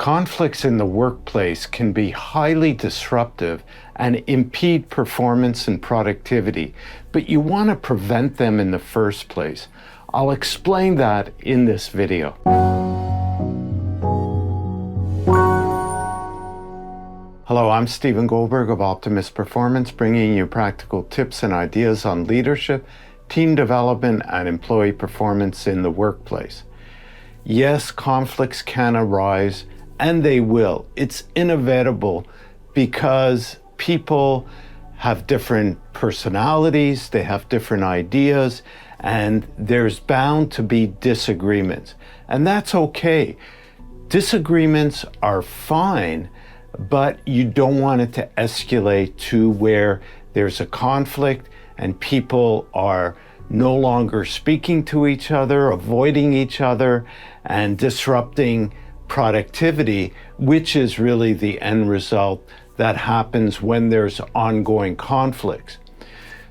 Conflicts in the workplace can be highly disruptive and impede performance and productivity, but you want to prevent them in the first place. I'll explain that in this video. Hello, I'm Stephen Goldberg of Optimist Performance, bringing you practical tips and ideas on leadership, team development, and employee performance in the workplace. Yes, conflicts can arise, and they will. It's inevitable because people have different personalities, they have different ideas, and there's bound to be disagreements. And that's okay. Disagreements are fine, but you don't want it to escalate to where there's a conflict and people are no longer speaking to each other, avoiding each other, and disrupting productivity, which is really the end result that happens when there's ongoing conflicts.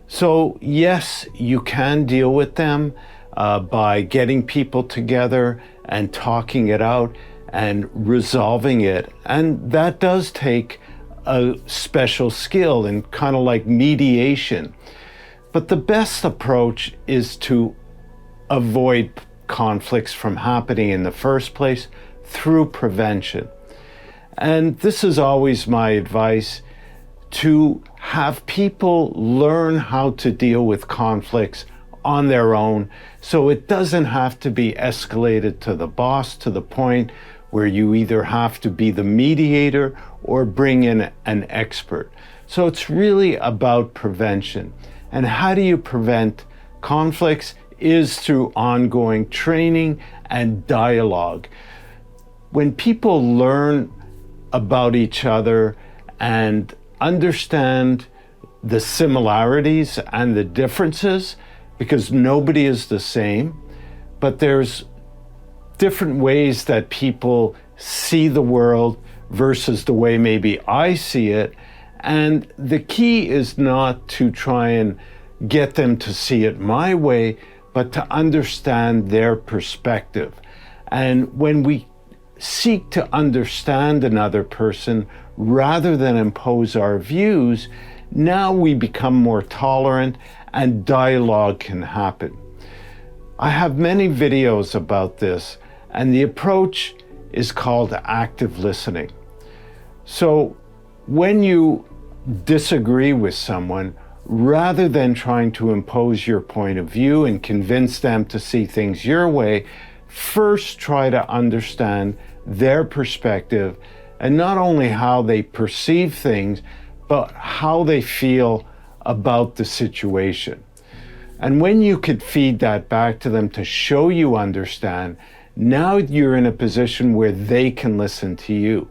So yes, you can deal with them by getting people together and talking it out and resolving it. And that does take a special skill and kind of like mediation. But the best approach is to avoid conflicts from happening in the first place through prevention. And this is always my advice, to have people learn how to deal with conflicts on their own, so it doesn't have to be escalated to the boss to the point where you either have to be the mediator or bring in an expert. So it's really about prevention. And how do you prevent conflicts is through ongoing training and dialogue. When people learn about each other and understand the similarities and the differences, because nobody is the same, but there's different ways that people see the world versus the way maybe I see it. And the key is not to try and get them to see it my way, but to understand their perspective. And when we seek to understand another person rather than impose our views, now we become more tolerant and dialogue can happen. I have many videos about this, and the approach is called active listening. So when you disagree with someone, rather than trying to impose your point of view and convince them to see things your way, first try to understand their perspective and not only how they perceive things, but how they feel about the situation. And when you could feed that back to them to show you understand, now you're in a position where they can listen to you.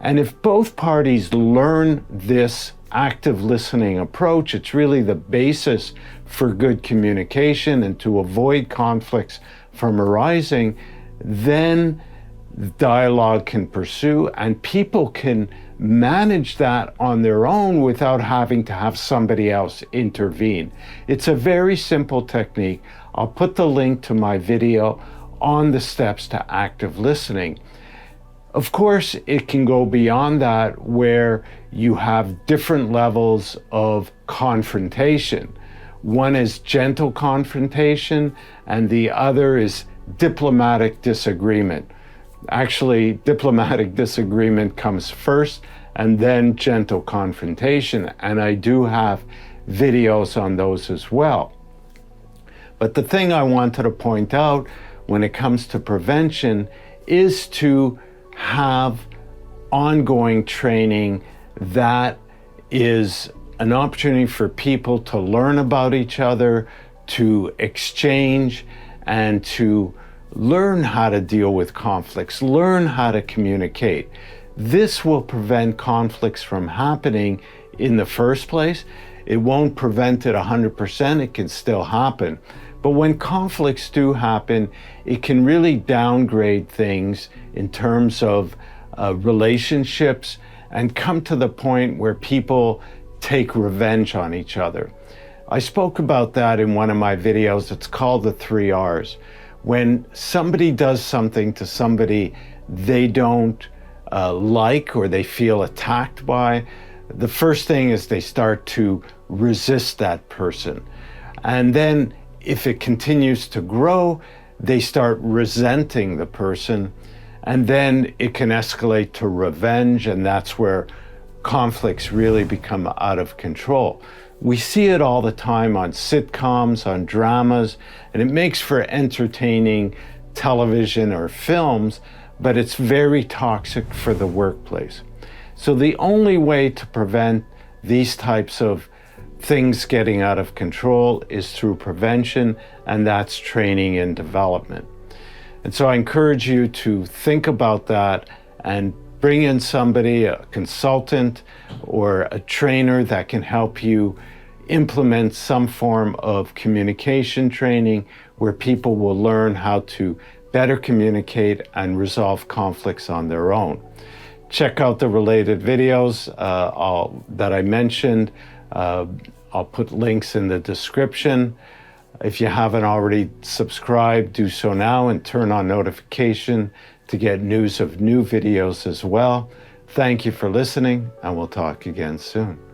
And if both parties learn this active listening approach, it's really the basis for good communication and to avoid conflicts from arising, then dialogue can pursue and people can manage that on their own without having to have somebody else intervene. It's a very simple technique. I'll put the link to my video on the steps to active listening. Of course, it can go beyond that, where you have different levels of confrontation. One is gentle confrontation, and the other is diplomatic disagreement. Actually, diplomatic disagreement comes first, and then gentle confrontation, and I do have videos on those as well. But the thing I wanted to point out when it comes to prevention is to have ongoing training that is an opportunity for people to learn about each other, to exchange, and to learn how to deal with conflicts, learn how to communicate. This will prevent conflicts from happening in the first place. It won't prevent it 100%, it can still happen. But when conflicts do happen, it can really downgrade things in terms of relationships and come to the point where people take revenge on each other. I spoke about that in one of my videos. It's called the 3 R's. When somebody does something to somebody they don't like or they feel attacked by, the first thing is they start to resist that person. And then if it continues to grow, they start resenting the person, and then it can escalate to revenge, and that's where conflicts really become out of control. We see it all the time on sitcoms, on dramas, and it makes for entertaining television or films, but it's very toxic for the workplace. So the only way to prevent these types of things getting out of control is through prevention, and that's training and development. And so I encourage you to think about that and bring in somebody, a consultant or a trainer that can help you implement some form of communication training where people will learn how to better communicate and resolve conflicts on their own. Check out the related videos that I mentioned. I'll put links in the description. If you haven't already subscribed, do so now and turn on notification to get news of new videos as well. Thank you for listening, and we'll talk again soon.